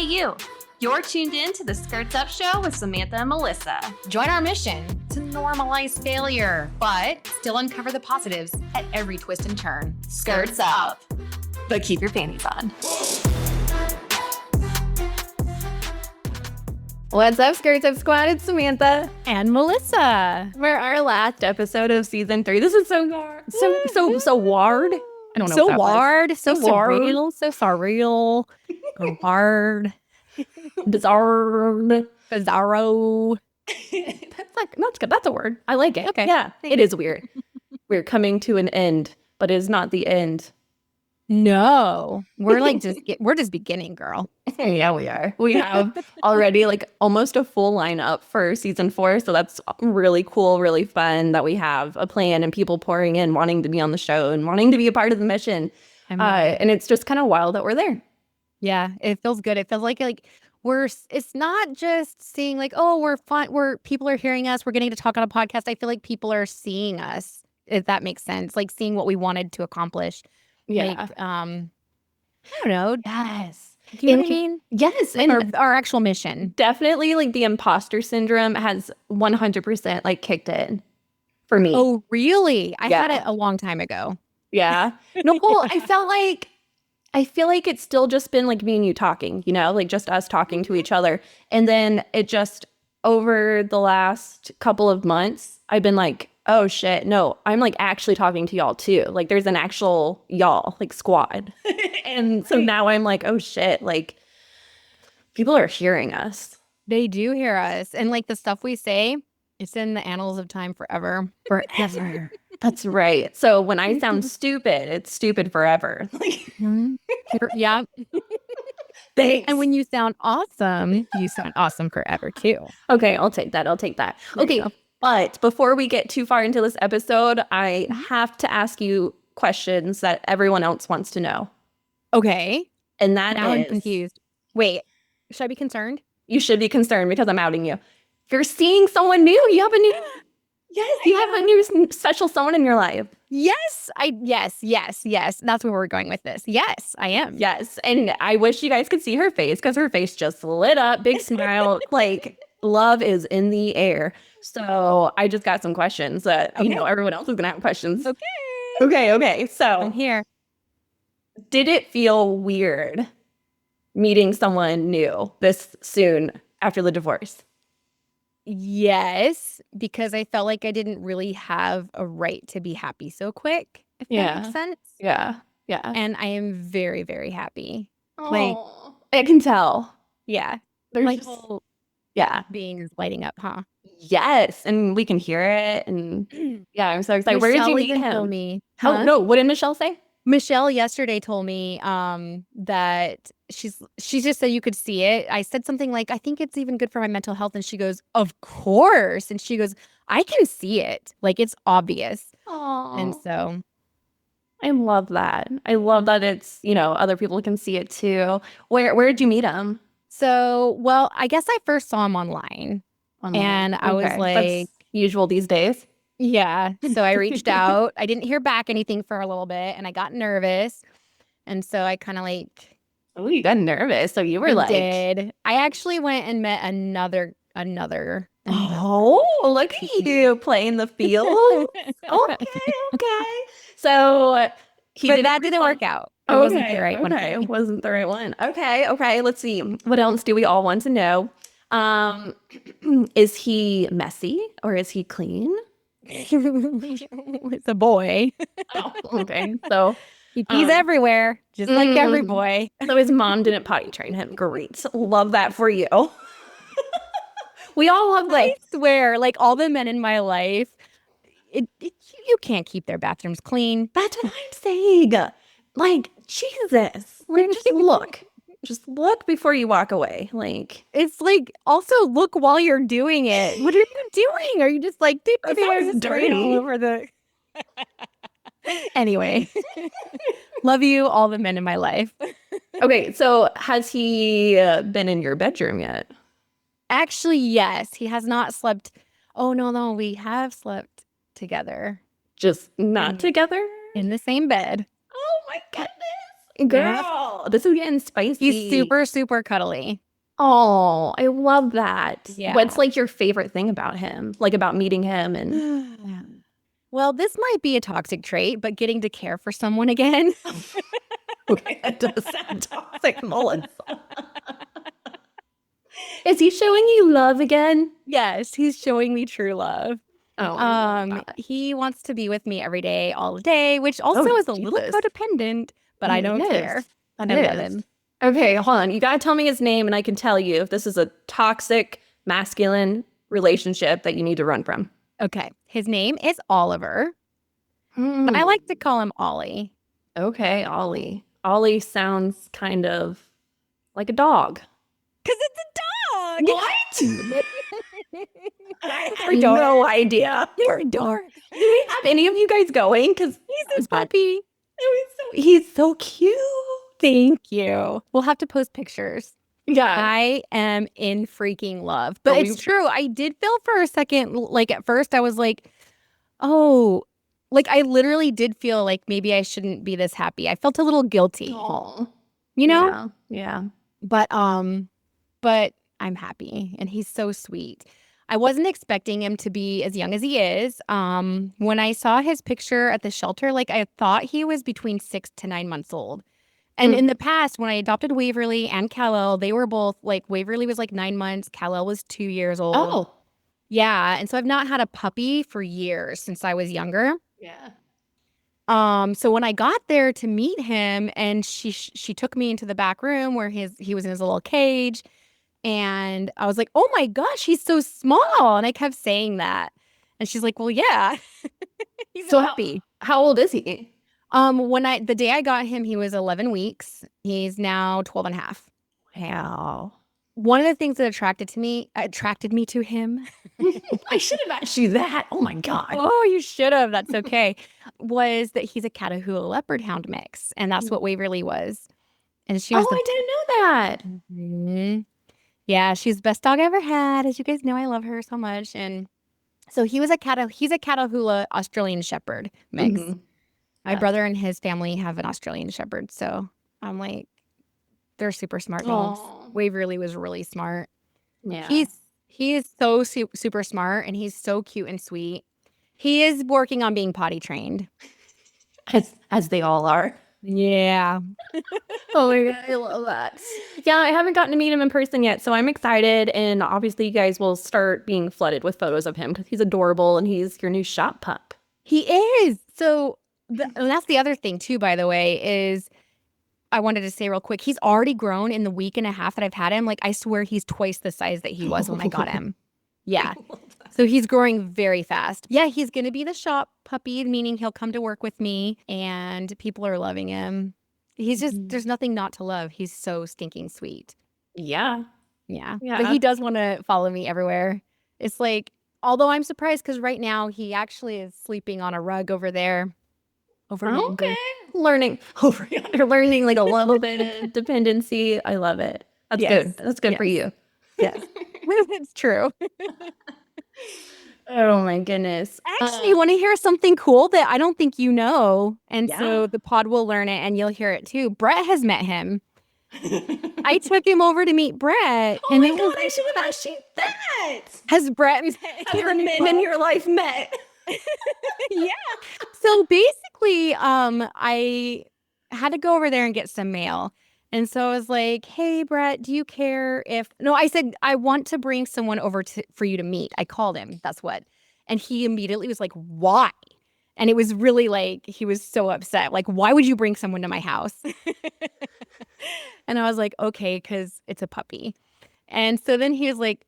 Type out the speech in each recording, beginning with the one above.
you. You're tuned in to the Skirts Up Show with Samantha and Melissa. Join our mission to normalize failure, but still uncover the positives at every twist and turn. Skirts up, but keep your panties on. What's up, Skirts Up Squad? It's Samantha And Melissa. for our last episode of season 3. This is so ward. So ward. I don't know. So what that was. ward, so ward. surreal, so surreal, so hard, Bizarre. bizarro. That's good. That's a word. I like it. Okay. Yeah, Thank it is weird. We're coming to an end, but it's not the end. No, we're just beginning, girl. Yeah, we are. We have already almost a full lineup for season 4. So that's really cool, really fun that we have a plan and people pouring in, wanting to be on the show and wanting to be a part of the mission. And it's just kind of wild that we're there. Yeah, it feels good. It feels like it's not just seeing we're fun. People are hearing us. We're getting to talk on a podcast. I feel like people are seeing us, if that makes sense. Like seeing what we wanted to accomplish. Yeah. I don't know. Yes. You know what I mean? Yes. And Our actual mission. definitely the imposter syndrome has 100% kicked in for me. Oh, really? I Yeah. had it a long time ago. Yeah. No, well, I feel like it's still just been me and you talking, just us talking to each other. And then it just over the last couple of months, I've been like, oh shit, no, I'm actually talking to y'all too. There's an actual y'all, squad. And so now I'm like, oh shit, people are hearing us. They do hear us. And the stuff we say, it's in the annals of time forever. Forever. That's right. So when I sound stupid, it's stupid forever. Yeah. Thanks. And when you sound awesome, you sound awesome forever too. Okay, I'll take that. There you Okay, go. but before we get too far into this episode, I have to ask you questions that everyone else wants to know. Okay. And that Now I'm is, confused. Wait, should I be concerned? you should be concerned because I'm outing you. If you're seeing someone new, you have a new special someone in your life. Yes. Yes. That's where we're going with this. Yes, I am. Yes, and I wish you guys could see her face because her face just lit up, big smile, love is in the air. So I just got some questions that everyone else is gonna have questions. Okay. So I'm here. did it feel weird meeting someone new this soon after the divorce? Yes, because I felt like I didn't really have a right to be happy so quick, if that makes sense. Yeah. And I am very, very happy. Oh, I can tell. Yeah. There's My just- whole yeah. being is lighting up, huh? Yes, and we can hear it, and yeah, I'm so excited. Where did you meet even told him? me. Oh Huh? no, what did Michelle say? Michelle yesterday told me that she just said you could see it. I said something like, I think it's even good for my mental health. And she goes, of course. And she goes, I can see it. It's obvious. Oh, And so I love that. I love that it's other people can see it too. Where did you meet him? well, I guess I first saw him online. And I was That's like, usual these days. yeah. So I reached out. I didn't hear back anything for a little bit and I got nervous. And so I kind of Oh, you got nervous. So you were did. I actually went and met another. Oh, look at you playing the field. Okay. So But that didn't work out. It wasn't the right one. Okay, it wasn't the right one. Okay. Let's see. What else do we all want to know? Is he messy or is he clean? It's a boy. Oh, okay. So He pees everywhere, just like every boy. So his mom didn't potty train him. Great. Love that for you. We all love I swear, all the men in my life, you can't keep their bathrooms clean. That's what I'm saying. Jesus. Just look. Just look before you walk away. It's also look while you're doing it. What are you doing? Are you just everywhere sounds just dirty. all over the... Anyway, love you, all the men in my life. Okay, so has he been in your bedroom yet? Actually, yes. He has not slept. Oh, no. We have slept together Just not together? in the same bed. Oh my goodness. Girl, this is getting spicy. He's super, super cuddly. Oh, I love that. Yeah. What's like your favorite thing about him? Like about meeting him and Well, this might be a toxic trait, but getting to care for someone again. okay, that does sound toxic, Melissa. Is he showing you love again? Yes, he's showing me true love. Oh, I love that. He wants to be with me every day, all day, which also is a little Jesus. codependent, but I don't care. I love him. Okay, hold on. You gotta tell me his name, and I can tell you if this is a toxic masculine relationship that you need to run from. Okay, his name is Oliver. But I like to call him Ollie. Okay, Ollie. Ollie sounds kind of like a dog. Because it's a dog. What? I You're have no idea. You're a dork. Do we have any of you guys going? Because He's a puppy. he's so cute. Thank you. We'll have to post pictures. Yeah. I am in freaking love. But it's true. I did feel for a second, like at first I was like, oh, like I literally did feel like maybe I shouldn't be this happy. I felt a little guilty, you know? Yeah. But I'm happy and he's so sweet. I wasn't expecting him to be as young as he is. When I saw his picture at the shelter, like I thought he was between 6 to 9 months old. And in the past, when I adopted Waverly and Kal-El, they were both like Waverly was like 9 months, Kal-El was 2 years old. Oh. Yeah. And so I've not had a puppy for years since I was younger. Yeah. So when I got there to meet him and she took me into the back room where he was in his little cage. And I was like, oh my gosh, he's so small. And I kept saying that. And she's like, well, yeah. He's so happy. How old is he? The day I got him, he was 11 weeks. He's now 12 and a half. Wow. One of the things that attracted me to him. I should have asked you that. Oh my God. Oh, you should have. That's okay. Was that he's a Catahoula Leopard Hound mix. And that's what Waverly was. And she was I didn't know that. Mhm. Yeah, she's the best dog I ever had. As you guys know, I love her so much. And so he's a Catahoula Australian Shepherd mix. Mhm. My brother and his family have an Australian Shepherd. So I'm like, they're super smart dogs. Waverly was really smart. Yeah. He is so super smart and he's so cute and sweet. He is working on being potty trained. As they all are. Yeah. Oh my God, I love that. Yeah, I haven't gotten to meet him in person yet, so I'm excited. And obviously, you guys will start being flooded with photos of him because he's adorable and he's your new shop pup. He is. So and that's the other thing too, by the way, is I wanted to say real quick, he's already grown in the week and a half that I've had him. Like I swear he's twice the size that he was when I got him. Yeah. So he's growing very fast. Yeah, he's going to be the shop puppy, meaning he'll come to work with me and people are loving him. He's just, there's nothing not to love. He's so stinking sweet. Yeah. Yeah. But he does want to follow me everywhere. It's like, although I'm surprised because right now he actually is sleeping on a rug over there. Okay. Learning like a little bit of dependency. I love it. That's good. That's good for you. Yes. It's true. Oh my goodness. Actually, you want to hear something cool that I don't think you know? And so the pod will learn it and you'll hear it too. Brett has met him. I took him over to meet Brett. Oh my God, I should have asked you that. Has Brett met your men in your life met? Yeah. So basically, I had to go over there and get some mail. And so I was like, hey, Brett, do you care if... No, I said, I want to bring someone over for you to meet. I called him. That's what. And he immediately was like, why? And it was really like, he was so upset. Like, why would you bring someone to my house? And I was like, okay, because it's a puppy. And so then he was like,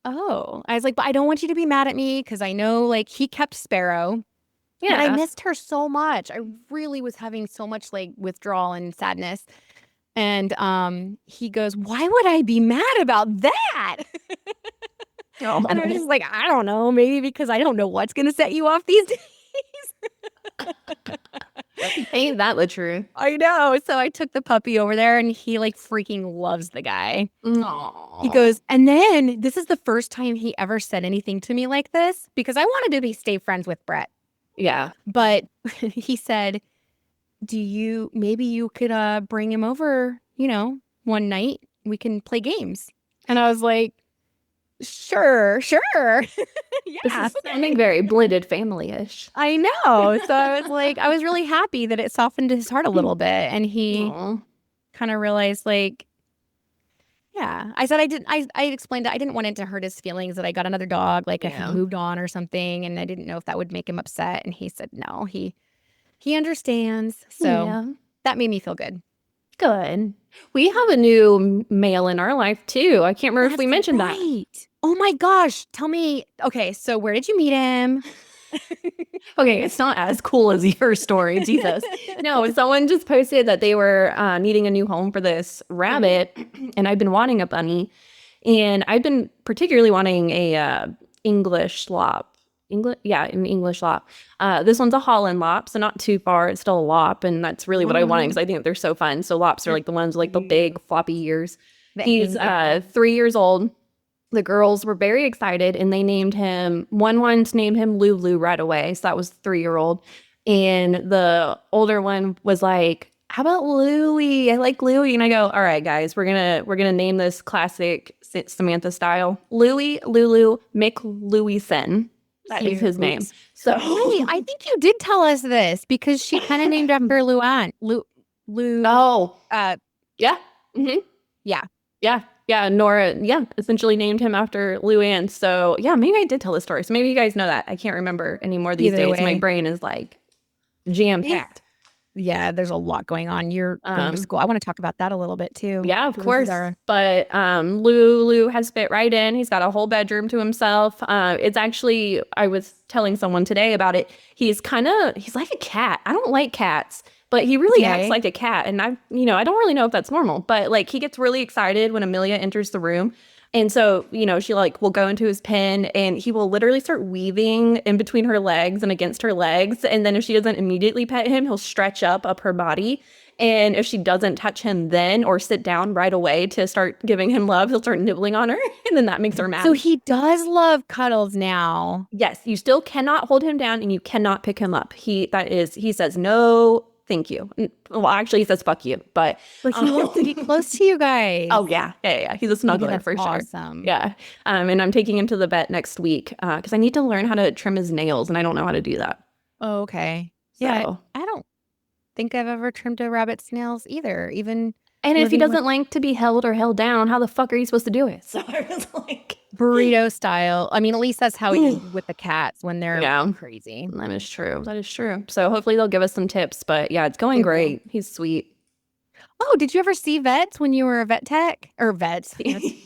oh. I was like, but I don't want you to be mad at me because I know, like, he kept Sparrow. Yeah. And I missed her so much. I really was having so much, like, withdrawal and sadness. And he goes, why would I be mad about that? And I was just like, I don't know. Maybe because I don't know what's going to set you off these days. Ain't that the truth? I know. So I took the puppy over there and he like freaking loves the guy. Aww. He goes, and then this is the first time he ever said anything to me like this because I wanted to stay friends with Brett. Yeah. But he said, maybe you could bring him over, one night. We can play games. And I was like, sure. This Yeah. is sounding very blended family-ish. I know. So I was like, I was really happy that it softened his heart a little bit. And he Aw. kind of realized, like, yeah. I said I explained that I didn't want it to hurt his feelings that I got another dog, like I Yeah. had moved on or something. And I didn't know if that would make him upset. And he said, no, he understands. So Yeah. that made me feel good. Good. We have a new male in our life too. I can't remember if we mentioned that. Oh my gosh. Tell me. Okay. So where did you meet him? Okay, it's not as cool as your story, Jesus. No, someone just posted that they were needing a new home for this rabbit, and I've been wanting a bunny, and I've been particularly wanting a English lop. An English lop. This one's a Holland lop, so not too far. It's still a lop, and that's really what I wanted because I think they're so fun. So lops are like the ones with like the big floppy ears. He's 3 years old. The girls were very excited and they named him, one's named him Lulu right away. So that was 3-year-old. And the older one was like, how about Louie? I like Louie. And I go, all right, guys, we're gonna name this classic Samantha style. Louie Lulu McLouie-son. That is his name. So Wait, I think you did tell us this because she kind of named after Luann. Oh. Yeah. Yeah. Yeah, Nora, essentially named him after Luann. So, yeah, maybe I did tell the story. So maybe you guys know that. I can't remember anymore these days. My brain is like jam-packed. Yeah, there's a lot going on. You're going to school. I want to talk about that a little bit too. Yeah, of course. But Lulu has fit right in. He's got a whole bedroom to himself. It's actually, I was telling someone today about it. He's like a cat. I don't like cats. But he really acts like a cat. And I don't really know if that's normal. But like he gets really excited when Amelia enters the room. And so, she like will go into his pen and he will literally start weaving in between her legs and against her legs. And then if she doesn't immediately pet him, he'll stretch up her body. And if she doesn't touch him then or sit down right away to start giving him love, he'll start nibbling on her. And then that makes her mad. So he does love cuddles now. Yes. You still cannot hold him down and you cannot pick him up. He says no. Thank you. Well, actually, he says fuck you, but he wants to be close to you guys. Oh, yeah. He's a snuggler for sure. Awesome. Yeah. And I'm taking him to the vet next week because I need to learn how to trim his nails, and I don't know how to do that. Oh, okay. So. Yeah, I don't think I've ever trimmed a rabbit's nails either, even... And if he doesn't like to be held or held down, how the fuck are you supposed to do it? So I was like... Burrito style. I mean, at least that's how you with the cats when they're crazy. That is true. So hopefully they'll give us some tips. But yeah, it's going great. He's sweet. Oh, did you ever see vets when you were a vet tech? Or vets?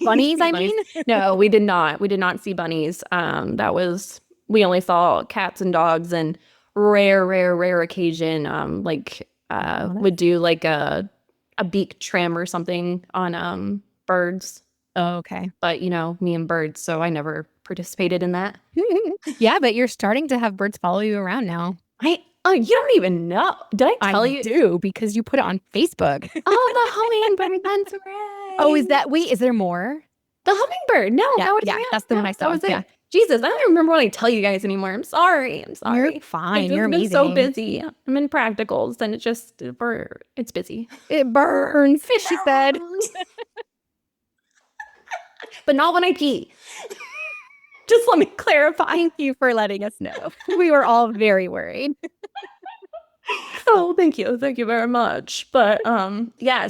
Bunnies, I mean? No, we did not. We did not see bunnies. We only saw cats and dogs and rare occasion, would do like a beak trim or something on birds. Oh, okay. But, me and birds, so I never participated in that. Yeah, but you're starting to have birds follow you around now. You don't even know. Did I tell you? I do, because you put it on Facebook. Oh, the hummingbird. That's right. Oh, is there more? The hummingbird. No, that's the one I saw. That was it. Yeah. Jesus, I don't even remember what I tell you guys anymore. I'm sorry. You're fine. You're amazing. I'm so busy. I'm in practicals, and it's busy. It burns, she said. But not when I pee. Just let me clarify. Thank you for letting us know. We were all very worried. Oh, thank you. Thank you very much. But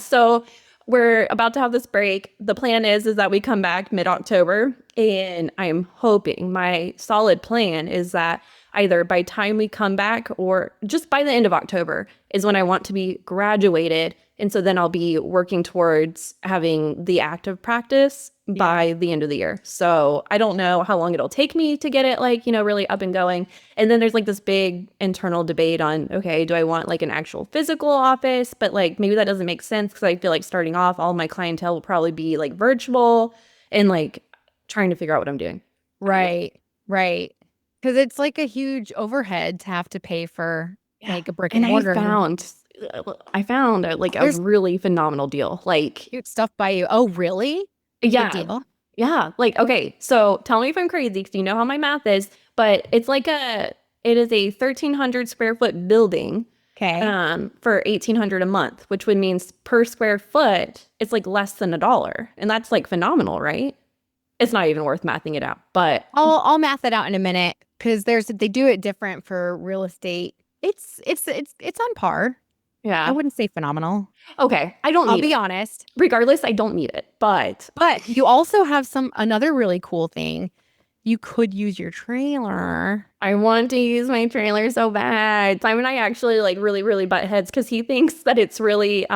so we're about to have this break. The plan is that we come back mid-October, and I'm hoping, my solid plan is that either by time we come back or just by the end of October is when I want to be graduated. And so then I'll be working towards having the active practice by the end of the year. So I don't know how long it'll take me to get it really up and going. And then there's like this big internal debate on, okay, do I want like an actual physical office? But maybe that doesn't make sense because I feel like starting off, all my clientele will probably be like virtual and trying to figure out what I'm doing. Right. Because it's like a huge overhead to have to pay for like a brick and mortar. I found a really phenomenal deal. Cute stuff by you. Oh, really? Yeah. Good deal. Yeah. Okay. So tell me if I'm crazy because you know how my math is, but it is a 1,300 square foot building. Okay. For $1,800 a month, which would mean per square foot, it's like less than $1. And that's like phenomenal, right? It's not even worth mathing it out, but I'll math it out in a minute because they do it different for real estate. It's on par. yeah. I wouldn't say phenomenal. Okay. I don't I'll need be it. honest. Regardless, I don't need it, but you also have another really cool thing. You could use your trailer. I want to use my trailer so bad. Simon and I actually like really, really butt heads because he thinks that it's really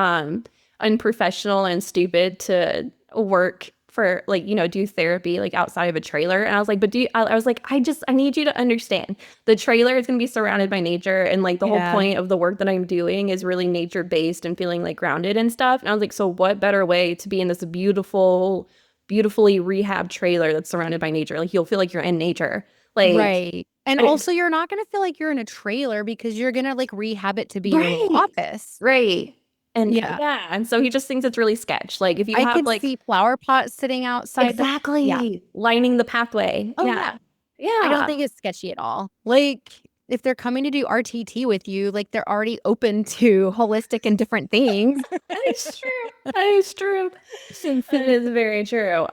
unprofessional and stupid to work for like, do therapy like outside of a trailer. And I was like, but I was like, I need you to understand the trailer is going to be surrounded by nature. And like the whole point of the work that I'm doing is really nature based and feeling like grounded and stuff. And I was like, so what better way to be in this beautifully rehab trailer that's surrounded by nature? Like you'll feel like you're in nature. Like Right. And also you're not going to feel like you're in a trailer because you're going to like rehab it to be your little office. Right. And yeah. And so he just thinks it's really sketch. Like if you I have could like see flower pots sitting outside. Exactly. Lining the pathway. Oh, Yeah. I don't think it's sketchy at all. Like if they're coming to do RTT with you, like they're already open to holistic and different things. That is true. That is true. That is very true.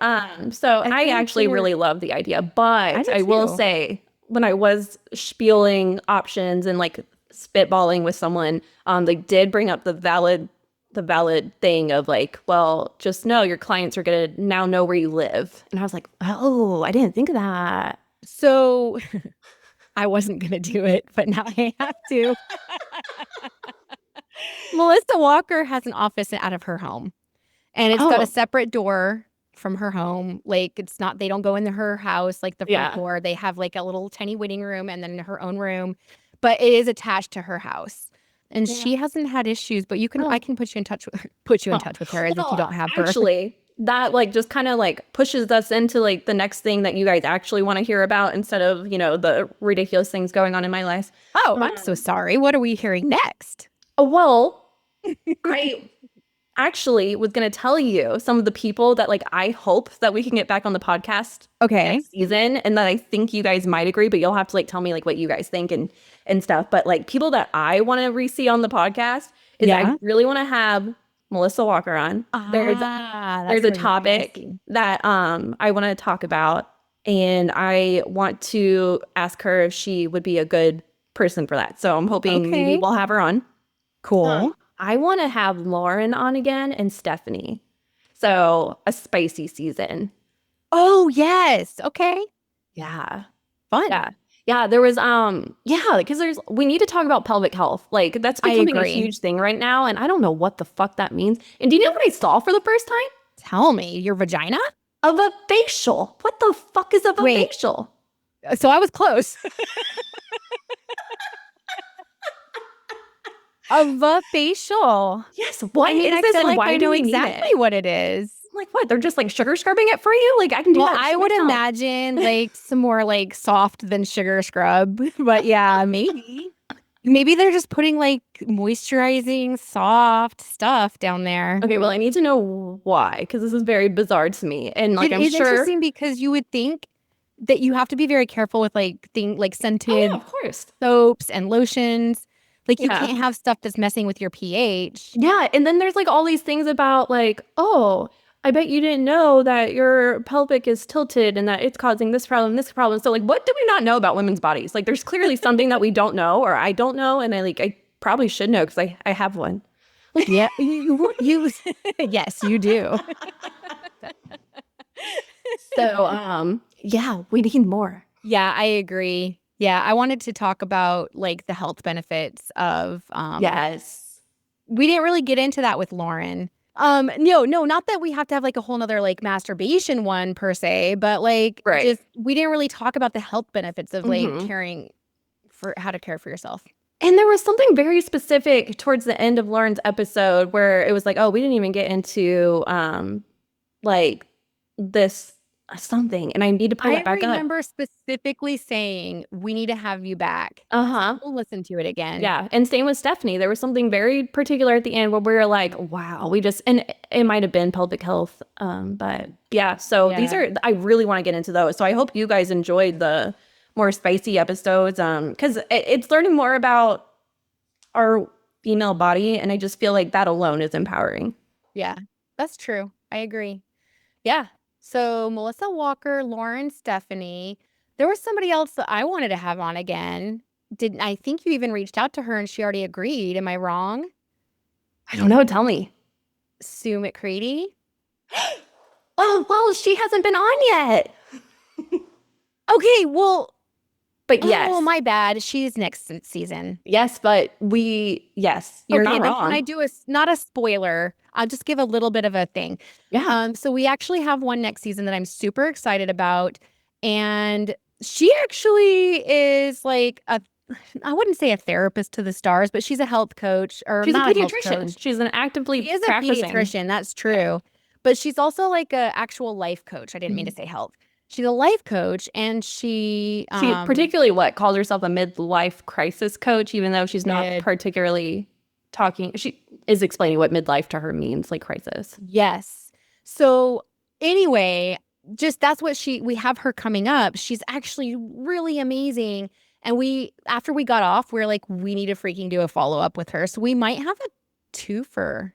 So I actually really love the idea, but I will say when I was spieling options and like spitballing with someone, they did bring up the valid thing of like, well, just know your clients are gonna now know where you live. And I was like, oh, I didn't think of that. So I wasn't gonna do it, but now I have to. Melissa Walker has an office out of her home, and it's got a separate door from her home. Like they don't go into her house like the front door. They have like a little tiny waiting room and then her own room, but it is attached to her house. And she hasn't had issues, but I can put you in touch with her as if you don't have her. Actually, that like just kind of like pushes us into like the next thing that you guys actually want to hear about instead of, the ridiculous things going on in my life. Oh, I'm so sorry. What are we hearing next? Well, I actually was going to tell you some of the people that like I hope that we can get back on the podcast next season, and that I think you guys might agree, but you'll have to like tell me like what you guys think and stuff. But like people that I want to re-see on the podcast is I really want to have Melissa Walker on. There's a topic that I want to talk about, and I want to ask her if she would be a good person for that. So I'm hoping maybe we'll have her on. Cool. I want to have Lauren on again and Stephanie. So a spicy season. Oh, yes. Okay. Yeah. Fun. Yeah. There was, because we need to talk about pelvic health. Like that's becoming a huge thing right now. And I don't know what the fuck that means. And do you know what I saw for the first time? Tell me, your vagina? Of a facial. What the fuck is a facial? So I was close. Of a facial. Yes. What is this? And why I do know we exactly what it is. Like what? They're just like sugar scrubbing it for you? Like I can do that. I would imagine like some more like soft than sugar scrub. But yeah, maybe. Maybe they're just putting like moisturizing soft stuff down there. Okay, well I need to know why, because this is very bizarre to me. And like I'm it's sure interesting because you would think that you have to be very careful with like scented of course. soaps and lotions. Like you can't have stuff that's messing with your pH. Yeah, and then there's like all these things about like, oh, I bet you didn't know that your pelvic is tilted and that it's causing this problem. So like, what do we not know about women's bodies? Like there's clearly something that we don't know, or I don't know, and I probably should know because I have one. Yeah, you yes, you do. So we need more. Yeah, I agree. Yeah, I wanted to talk about like the health benefits of yes. We didn't really get into that with Lauren. No, not that we have to have like a whole nother like masturbation one per se, but like just we didn't really talk about the health benefits of like caring for how to care for yourself. And there was something very specific towards the end of Lauren's episode where it was like, oh, we didn't even get into like this something, and I need to pull it back up. I remember specifically saying we need to have you back. We'll listen to it again. Yeah, and same with Stephanie. There was something very particular at the end where we were like, wow, and it might have been pelvic health, but yeah. So these are, I really want to get into those. So I hope you guys enjoyed the more spicy episodes, because it's learning more about our female body. And I just feel like that alone is empowering. Yeah, that's true. I agree. Yeah. So Melissa Walker, Lauren Stephanie. There was somebody else that I wanted to have on again. I think you even reached out to her and she already agreed. Am I wrong? I don't know. Tell me. Sue McCready? Oh, well, she hasn't been on yet. Okay, well, But yes. oh, my bad. She's next season. Yes, but yes, you're Okay, not then wrong. can I do not a spoiler? I'll just give a little bit of a thing. Yeah. So we actually have one next season that I'm super excited about. And she actually is like I wouldn't say a therapist to the stars, but she's a health coach or She's a not health pediatrician. coach. She's an actively She is a practicing. pediatrician. That's true. But she's also like a actual life coach. I didn't mean to say health. She's a life coach, and she particularly calls herself a midlife crisis coach, even though she's not particularly talking. She is explaining what midlife to her means, like crisis. Yes. So anyway, just that's what we have her coming up. She's actually really amazing. And after we got off, we're like, we need to freaking do a follow-up with her. So we might have a twofer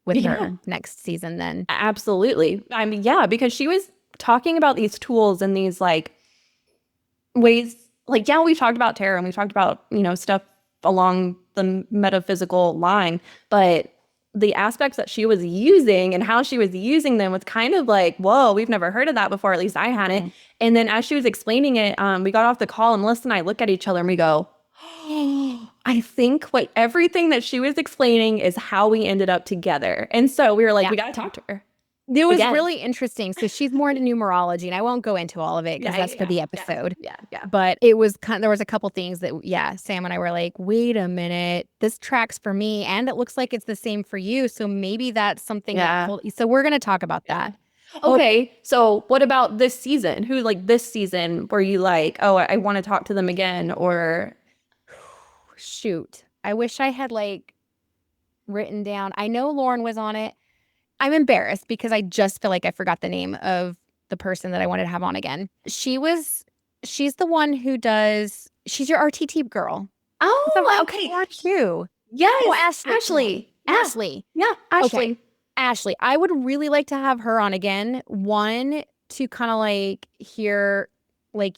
with her next season then. Absolutely. I mean, yeah, because she was talking about these tools and these like ways, like, yeah, we've talked about tarot and we've talked about, stuff along the metaphysical line, but the aspects that she was using and how she was using them was kind of like, whoa, we've never heard of that before. At least I hadn't. Mm-hmm. And then as she was explaining it, we got off the call and Melissa and I look at each other and we go, I think everything that she was explaining is how we ended up together. And so we were like, we got to talk to her. It was really interesting. So she's more into numerology, and I won't go into all of it because that's for the episode. Yeah. But it was there was a couple things that, Sam and I were like, wait a minute, this tracks for me, and it looks like it's the same for you. So maybe that's something. So we're going to talk about that. Okay. So what about this season? Who this season were you like, oh, I want to talk to them again? Or shoot, I wish I had written down. I know Lauren was on it. I'm embarrassed because I just feel like I forgot the name of the person that I wanted to have on again. She's the one who she's your RTT girl. Oh, okay. Too. Yes. Oh, Ashley. Ashley. Yeah, Ashley. Okay. Ashley. I would really like to have her on again. One, to kind of hear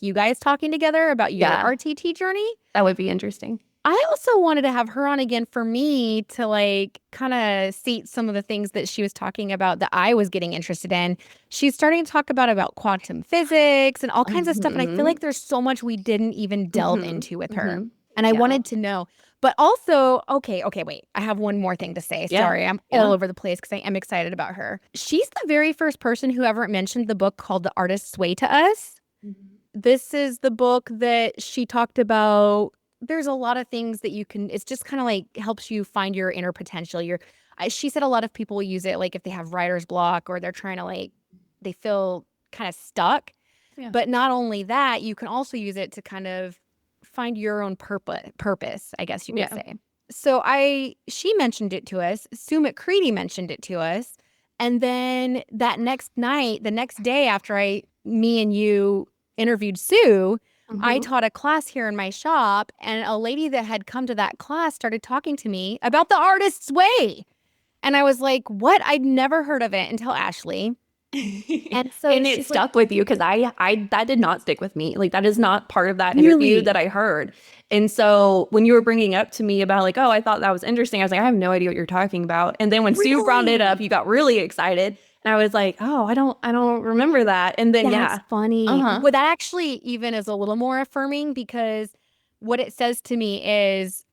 you guys talking together about your RTT journey. That would be interesting. I also wanted to have her on again for me to kind of see some of the things that she was talking about that I was getting interested in. She's starting to talk about quantum physics and all kinds of stuff. And I feel like there's so much we didn't even delve into with her. And I wanted to know. But also, okay, wait. I have one more thing to say. Sorry, I'm all over the place because I am excited about her. She's the very first person who ever mentioned the book called The Artist's Way to us. This is the book that she talked about. There's a lot of things that you can, it's just kind of helps you find your inner potential. She said a lot of people use it if they have writer's block or they're trying to they feel kind of stuck. Yeah. But not only that, you can also use it to kind of find your own purpose, I guess you could say. So she mentioned it to us. Sue McCready mentioned it to us. And then that next night, the next day after me and you interviewed Sue, I taught a class here in my shop, and a lady that had come to that class started talking to me about the Artist's Way. And I was like, what? I'd never heard of it until Ashley. And so it stuck with you because I that did not stick with me. That is not part of that interview that I heard. And so when you were bringing up to me about oh, I thought that was interesting, I was like, I have no idea what you're talking about. And then when Sue brought it up, you got really excited. And I was like, oh, I don't remember that. And then that's funny. Well, that actually even is a little more affirming because what it says to me is,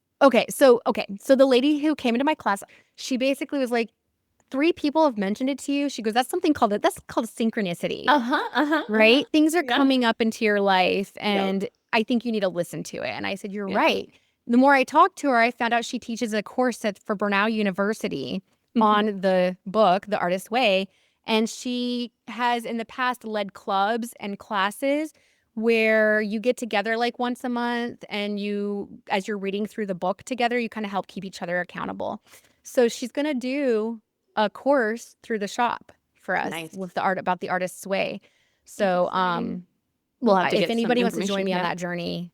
so the lady who came into my class, she basically was like, 3 people have mentioned it to you. She goes, that's called synchronicity. Right? Things are coming up into your life and I think you need to listen to it. And I said, you're right. The more I talked to her, I found out she teaches a course for Bernal University on the book, The Artist's Way. And she has in the past led clubs and classes where you get together once a month and as you're reading through the book together, you kind of help keep each other accountable. So she's going to do a course through the shop for us with about the Artist's Way. So, we'll have to if anybody wants to join me on that journey.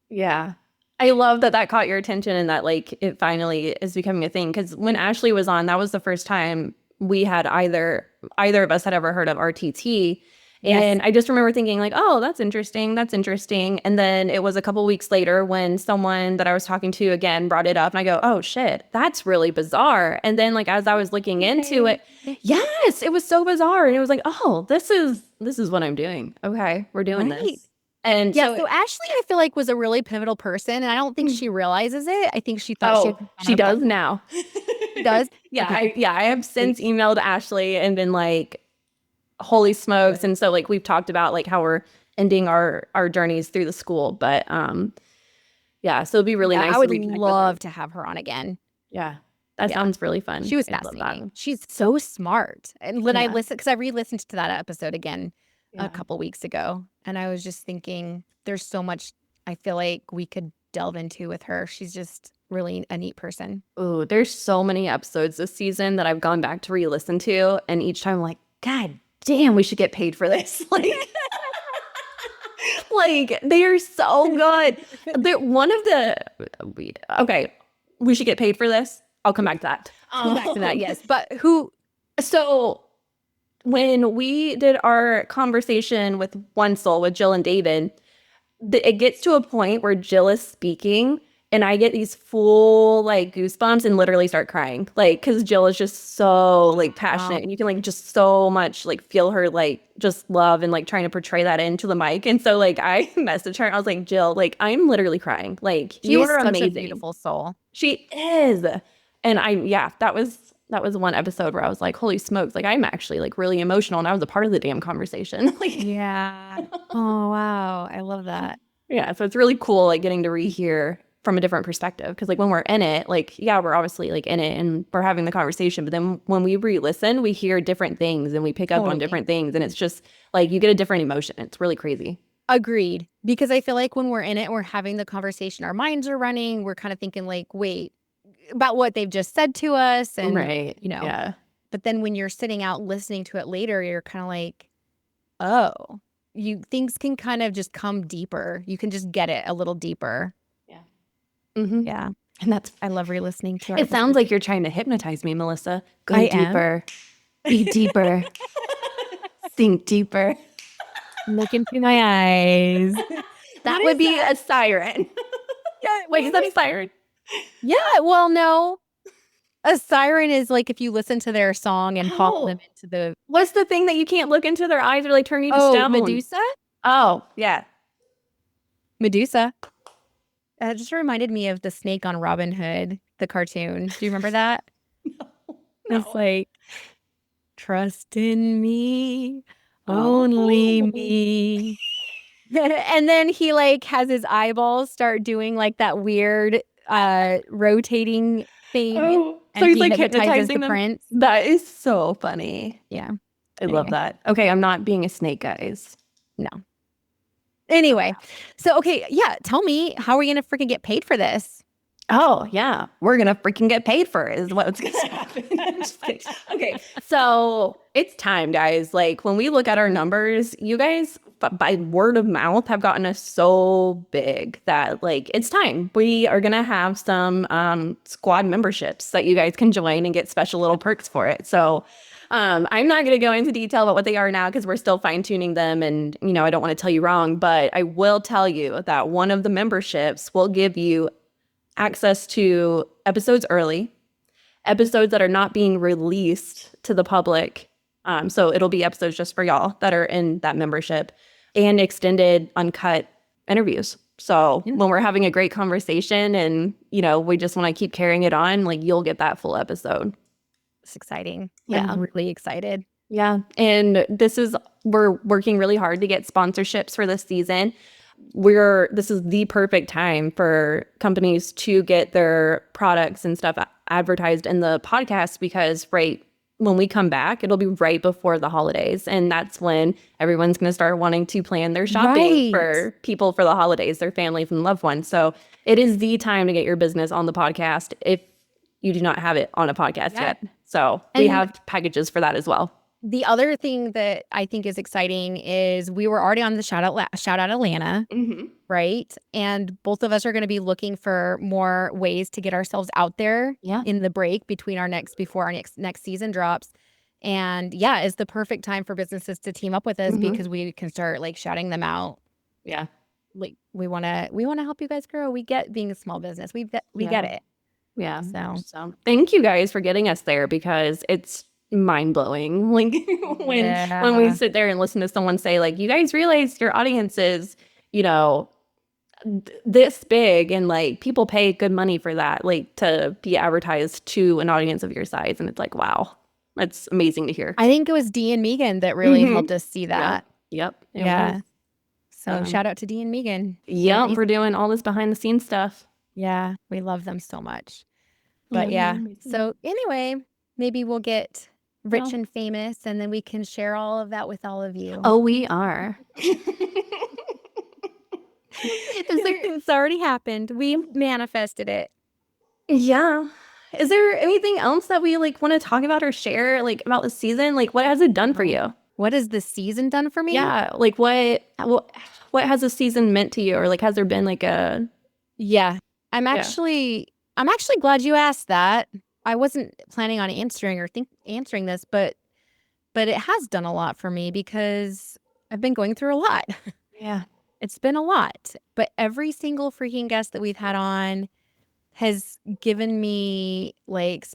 Yeah. I love that caught your attention and that like it finally is becoming a thing. Because when Ashley was on, that was the first time we had either of us had ever heard of RTT. And I just remember thinking like, oh, that's interesting. That's interesting. And then it was a couple weeks later when someone that I was talking to again brought it up and I go, oh shit, that's really bizarre. And then like as I was looking into it, yes, it was so bizarre. And it was like, oh, this is what I'm doing. Okay, we're doing this. And yeah, so Ashley, I feel like was a really pivotal person, and I don't think she realizes it. I think she thought she does now. She does? Yeah, Okay. I have since emailed Ashley and been like, holy smokes. And so like we've talked about like how we're ending our journeys through the school. But yeah, so it'd be really nice. I would love to have her on again. Yeah. That sounds really fun. She was fascinating. She's so smart. And when I listened, because I re-listened to that episode again a couple weeks ago, and I was just thinking there's so much I feel like we could delve into with her. She's just really a neat person. Oh, there's so many episodes this season that I've gone back to re-listen to, and each time I'm like, God damn, we should get paid for this. Like, like they are so good. They're one of the okay, we should get paid for this. I'll come back to that. Back to that, yes. But so when we did our conversation with One Soul with Jill and David, it gets to a point where Jill is speaking and I get these full like goosebumps and literally start crying, like because Jill is just so like passionate and you can like just so much like feel her like just love and like trying to portray that into the mic. And so like I messaged her and I was like, Jill, like I'm literally crying. Like you are amazing. Such a beautiful soul. She is. And that was one episode where I was like, holy smokes, like I'm actually like really emotional and I was a part of the damn conversation. Like, yeah. Oh, wow. I love that. Yeah. So it's really cool like getting to rehear from a different perspective. Cause like when we're in it, like, yeah, we're obviously like in it and we're having the conversation. But then when we re-listen, we hear different things and we pick up on different things. And it's just like you get a different emotion. It's really crazy. Agreed. Because I feel like when we're in it, we're having the conversation, our minds are running. We're kind of thinking like, wait, about what they've just said to us. And, you know, yeah. But then when you're sitting out listening to it later, you're kind of like, oh, things can kind of just come deeper. You can just get it a little deeper. Yeah. Mm-hmm. Yeah. And I love re-listening to it. It sounds like you're trying to hypnotize me, Melissa. Go deeper. Be deeper. Think deeper. Look into my eyes. That would be a siren. Yeah. Wait, is that a siren? Yeah, well, no. A siren is like if you listen to their song and pop them into the... What's the thing that you can't look into their eyes or like turn you to stone? Medusa? Oh, yeah. Medusa. It just reminded me of the snake on Robin Hood, the cartoon. Do you remember that? No. It's like, trust in me, only me. And then he like has his eyeballs start doing like that weird rotating thing. So he's like hypnotizing the prince. That is so funny. Yeah. I love that. Okay, I'm not being a snake, guys. No. Anyway, so okay, yeah, tell me, how are we gonna freaking get paid for this? Oh, yeah. We're gonna freaking get paid for it is what's gonna happen. Okay, so it's time, guys. Like when we look at our numbers, you guys by word of mouth have gotten us so big that like it's time. We are gonna have some squad memberships that you guys can join and get special little perks for it. So I'm not going to go into detail about what they are now because we're still fine-tuning them and, you know, I don't want to tell you wrong, but I will tell you that one of the memberships will give you access to episodes early, episodes that are not being released to the public. So it'll be episodes just for y'all that are in that membership and extended uncut interviews. So when we're having a great conversation and, you know, we just want to keep carrying it on, like you'll get that full episode. It's exciting. Yeah. I'm really excited. Yeah. And we're working really hard to get sponsorships for this season. This is the perfect time for companies to get their products and stuff advertised in the podcast because when we come back, it'll be right before the holidays. And that's when everyone's going to start wanting to plan their shopping for people for the holidays, their families and loved ones. So it is the time to get your business on the podcast if you do not have it on a podcast yet. So we have packages for that as well. The other thing that I think is exciting is we were already on the Shout Out Atlanta, right? And both of us are going to be looking for more ways to get ourselves out there in the break before our next season drops. And yeah, it's the perfect time for businesses to team up with us because we can start like shouting them out. Yeah. Like we want to help you guys grow. We get being a small business. We get it. Yeah. So thank you guys for getting us there, because it's mind-blowing. Like when we sit there and listen to someone say, like, you guys realize your audience is, you know, this big, and like people pay good money for that, like to be advertised to an audience of your size. And it's like, wow, that's amazing to hear. I think it was Dee and Megan that really helped us see that. Yep. Yeah. So shout out to Dee and Megan. Yeah, for doing all this behind the scenes stuff. Yeah, we love them so much. But yeah, so anyway, maybe we'll get rich and famous, and then we can share all of that with all of you. Oh, we are. It's already happened. We manifested it. Yeah. Is there anything else that we like want to talk about or share, like about the season? Like, what has it done for you? What has the season done for me? Yeah, like what has the season meant to you, or like has there been like a? Yeah, I'm actually glad you asked that. I wasn't planning on answering this, but it has done a lot for me because I've been going through a lot. Yeah. It's been a lot, but every single freaking guest that we've had on has given me like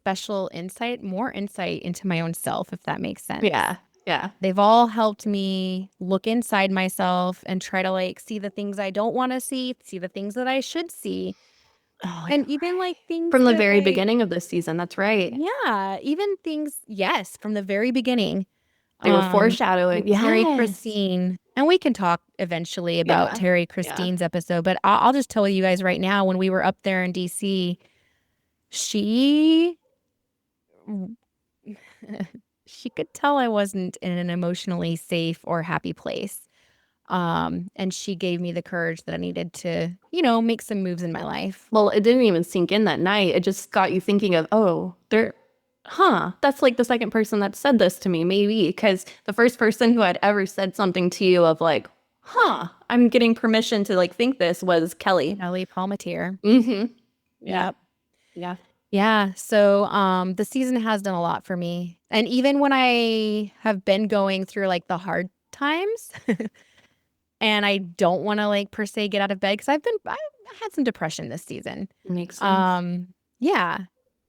more insight into my own self, if that makes sense. Yeah. Yeah. They've all helped me look inside myself and try to like see the things I don't want to see the things that I should see. Oh, and even like things from the very beginning of this season. That's right. Yeah. Even things, yes, from the very beginning. They were foreshadowing. Terry Christine. And we can talk eventually about Terry Christine's episode, but I'll just tell you guys right now, when we were up there in DC, she could tell I wasn't in an emotionally safe or happy place. And she gave me the courage that I needed to, make some moves in my life. Well, it didn't even sink in that night. It just got you thinking of, that's like the second person that said this to me, maybe, because the first person who had ever said something to you of like, I'm getting permission to like think this was Kelly Palmatier. Yep. Yeah. So the season has done a lot for me. And even when I have been going through like the hard times and I don't want to like per se get out of bed, because I had some depression this season. Makes sense. Yeah.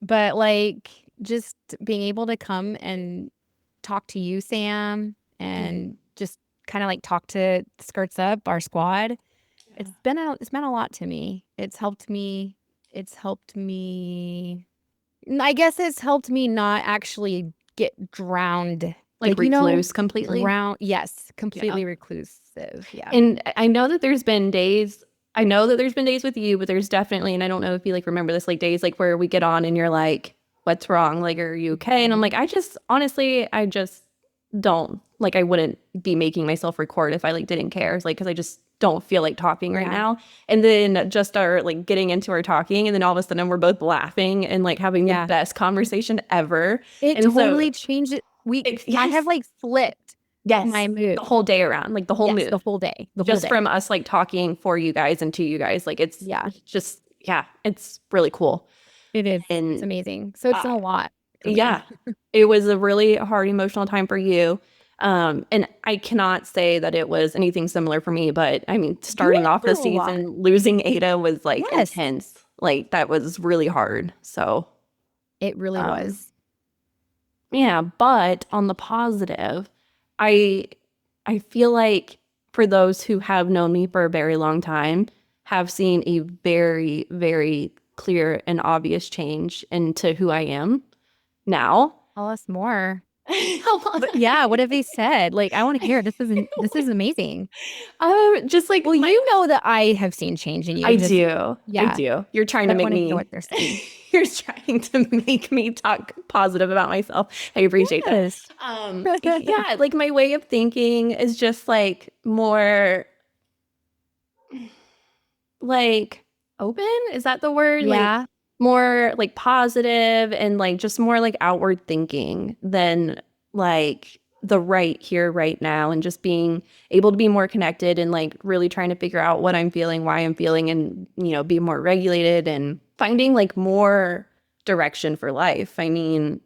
But like just being able to come and talk to you, Sam, and just kind of like talk to Skirts Up, our squad. It's meant a lot to me. It's helped me. I guess it's helped me not actually get drowned. Like recluse completely? Yes, completely reclusive. Yeah. And I know that there's been days with you, but there's definitely, and I don't know if you like remember this, like days like where we get on and you're like, what's wrong? Like, are you okay? And I'm like, I just don't, like, I wouldn't be making myself record if I like didn't care. It's like, cause I just don't feel like talking right now. And then just our like getting into our talking, and then all of a sudden we're both laughing and like having the best conversation ever. It totally changed it. I have like flipped my mood the whole day around, like the whole mood, the whole day, from us like talking for you guys and to you guys. Like it's it's really cool. It is. And it's amazing. So it's been a lot. Yeah. It was a really hard emotional time for you. And I cannot say that it was anything similar for me, but I mean, starting off the season, losing Ada was like intense. Like that was really hard. So it really was. Yeah. But on the positive, I feel like for those who have known me for a very long time, have seen a very, very clear and obvious change into who I am now. Tell us more. Yeah, what have they said? Like, I want to hear. This is amazing. Just like, well, you know that I have seen change in you. I do. Yeah, I do. You're trying to make me know what they're saying. You're trying to make me talk positive about myself. I appreciate this. Yeah, like my way of thinking is just like more like open. Is that the word? Yeah. Like, more like positive and like just more like outward thinking than like the right here, right now, and just being able to be more connected and like really trying to figure out what I'm feeling, why I'm feeling, and, you know, be more regulated and finding like more direction for life. I mean,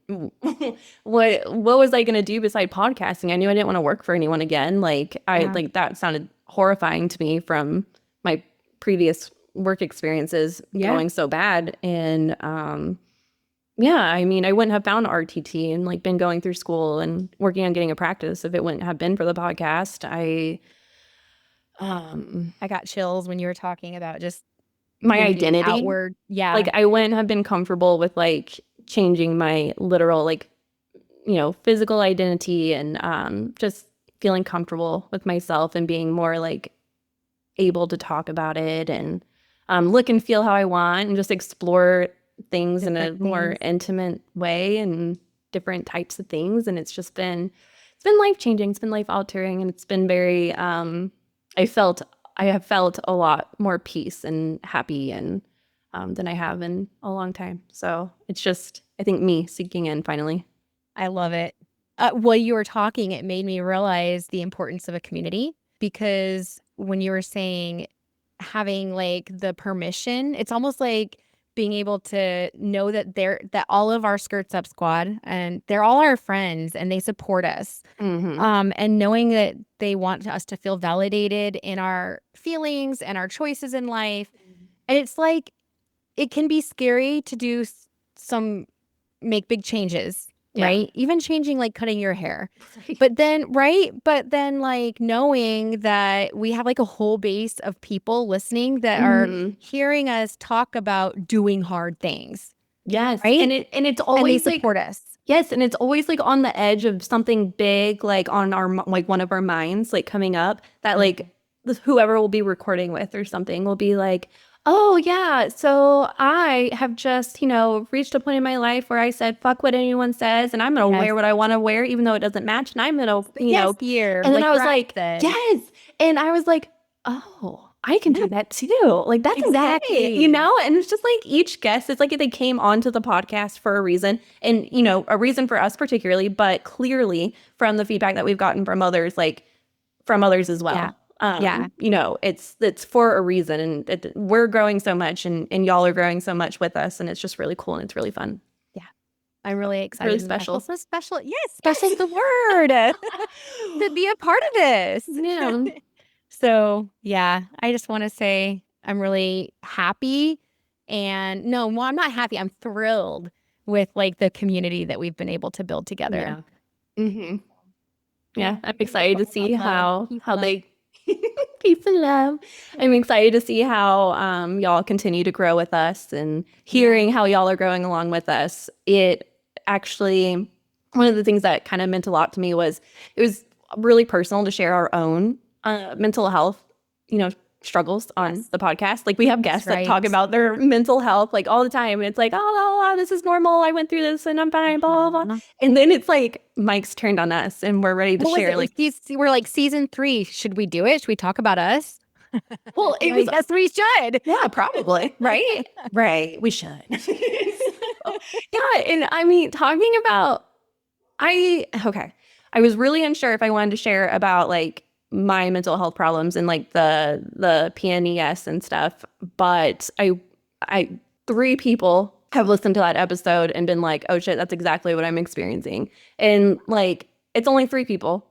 what was I going to do beside podcasting? I knew I didn't want to work for anyone again. Like like that sounded horrifying to me from my previous work experiences going so bad. And yeah, I mean, I wouldn't have found RTT and like been going through school and working on getting a practice if it wouldn't have been for the podcast. I got chills when you were talking about just my moving identity outward. Yeah. Like I wouldn't have been comfortable with like changing my literal like, you know, physical identity and just feeling comfortable with myself and being more like able to talk about it and look and feel how I want and just explore things in a more intimate way and different types of things. And it's been life changing. It's been life altering, and it's been very I have felt a lot more peace and happy and than I have in a long time. So it's just, I think, me sinking in finally. I love it. While you were talking, it made me realize the importance of a community, because when you were saying having like the permission, it's almost like being able to know that that all of our Skirts Up squad, and they're all our friends and they support us. And knowing that they want us to feel validated in our feelings and our choices in life. And it's like, it can be scary to do make big changes, right? Even changing, like cutting your hair. But then, like knowing that we have like a whole base of people listening that are hearing us talk about doing hard things. Yes. Right? And it's always they support us. Yes, and it's always like on the edge of something big, like on our like one of our minds, like coming up that like whoever we'll be recording with or something will be like, oh yeah, so I have just, you know, reached a point in my life where I said, fuck what anyone says, and I'm gonna wear what I want to wear, even though it doesn't match, and I'm gonna, you know, and then I was like, yes, and I was like, oh, I can do that too. Like, that's exactly, you know? And it's just like each guest, it's like they came onto the podcast for a reason, and, you know, a reason for us particularly, but clearly from the feedback that we've gotten from others, like from others as well. You know, it's for a reason, and we're growing so much, and y'all are growing so much with us, and it's just really cool and it's really fun. Yeah. I'm really excited. Really special. So special. Yes, special is the word. To be a part of this. Yeah. So, yeah, I just want to say I'm really happy. And no, well, I'm not happy. I'm thrilled with like the community that we've been able to build together. Yeah, I'm excited to see how they peace and love. I'm excited to see how y'all continue to grow with us, and hearing how y'all are growing along with us. It actually, one of the things that kind of meant a lot to me was it was really personal to share our own mental health, you know, struggles on the podcast. Like we have guests that talk about their mental health like all the time, and it's like, oh, this is normal. I went through this and I'm fine, blah, blah, blah. And then it's like Mike's turned on us and we're ready to share. Like we're like season 3. Should we do it? Should we talk about us? Well, it was yes, we should. Yeah, probably. Right? Right. We should. Yeah. And I mean, talking about, I was really unsure if I wanted to share about like my mental health problems and like the PNES and stuff, but I 3 people have listened to that episode and been like, oh shit, that's exactly what I'm experiencing. And like, it's only 3 people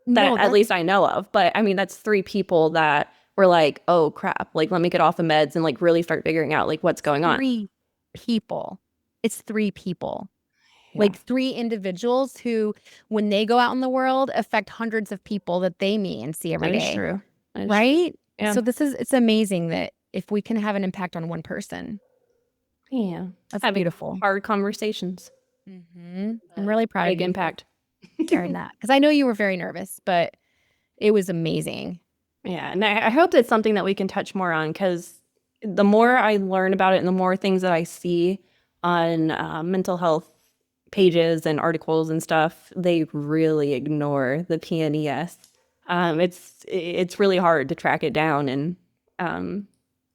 that at least I know of, but I mean, that's 3 people that were like, oh crap, like let me get off the meds and like really start figuring out like what's going on. 3 people. It's 3 people. Like 3 individuals who, when they go out in the world, affect hundreds of people that they meet and see every day. That is true. Right? Yeah. So it's amazing that if we can have an impact on one person. Yeah. That's beautiful. Hard conversations. I'm really proud of you. Big impact. Sharing that. Because I know you were very nervous, but it was amazing. Yeah. And I hope it's something that we can touch more on, because the more I learn about it and the more things that I see on mental health pages and articles and stuff, they really ignore the PNES. It's really hard to track it down, and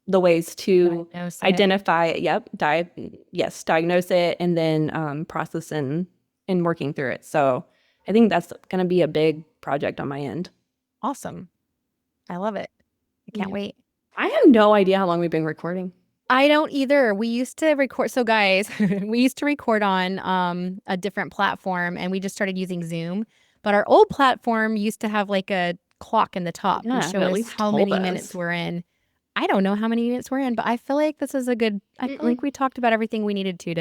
the ways to identify it. Diagnose it, and then process and working through it. So I think that's going to be a big project on my end. Awesome. I love it. I can't wait. I have no idea how long we've been recording. I don't either. We used to record. So guys, we used to record on a different platform and we just started using Zoom. But our old platform used to have like a clock in the top and show us how many minutes we're in. I don't know how many minutes we're in, but I feel like this is a good, I feel like we talked about everything we needed to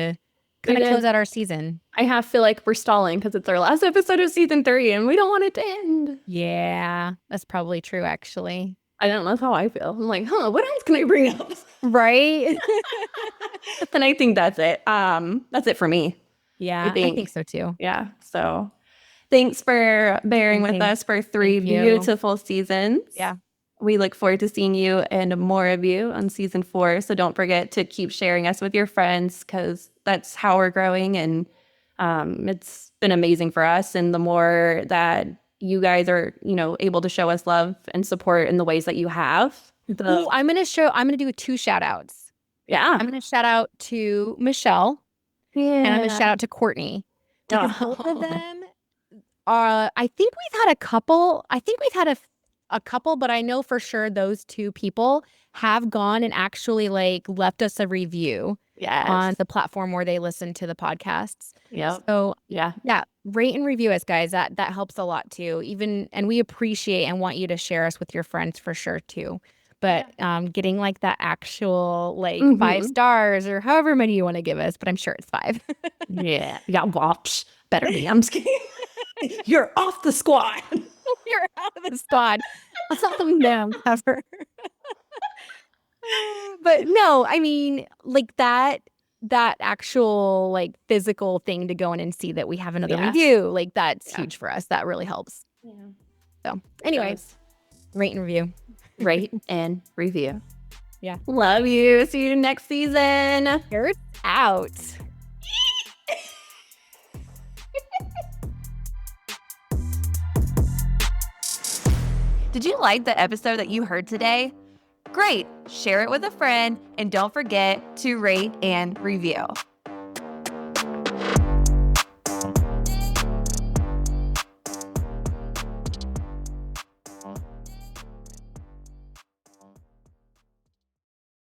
kind of close out our season. I feel like we're stalling because it's our last episode of season 3 and we don't want it to end. Yeah, that's probably true, actually. I don't know. That's how I feel. I'm like, what else can I bring up? Right? But then I think that's it. That's it for me. Yeah, I think so too. Yeah. So thanks for bearing with us for 3 beautiful seasons. Yeah. We look forward to seeing you and more of you on season 4. So don't forget to keep sharing us with your friends because that's how we're growing. And it's been amazing for us. And the more that you guys are, able to show us love and support in the ways that you have. I'm going to do 2 shout outs. Yeah. I'm going to shout out to Michelle. Yeah. And I'm going to shout out to Courtney. Both of them, I think we've had a couple. I think we've had a couple, but I know for sure those 2 people have gone and actually left us a review on the platform where they listen to the podcasts. Yeah. So yeah, rate and review us, guys. That helps a lot too. And we appreciate and want you to share us with your friends for sure too. But getting that actual 5 stars or however many you want to give us, but I'm sure it's 5. Yeah. Better be. I'm scared. You're off the squad. You're out of the squad. Let's not them down ever. But no, I mean, that actual physical thing to go in and see that we have another review, that's huge for us. That really helps. Yeah. So anyways, rate and review. Rate and review. Yeah. Love you. See you next season. Here's out. Did you like the episode that you heard today? Great! Share it with a friend and don't forget to rate and review.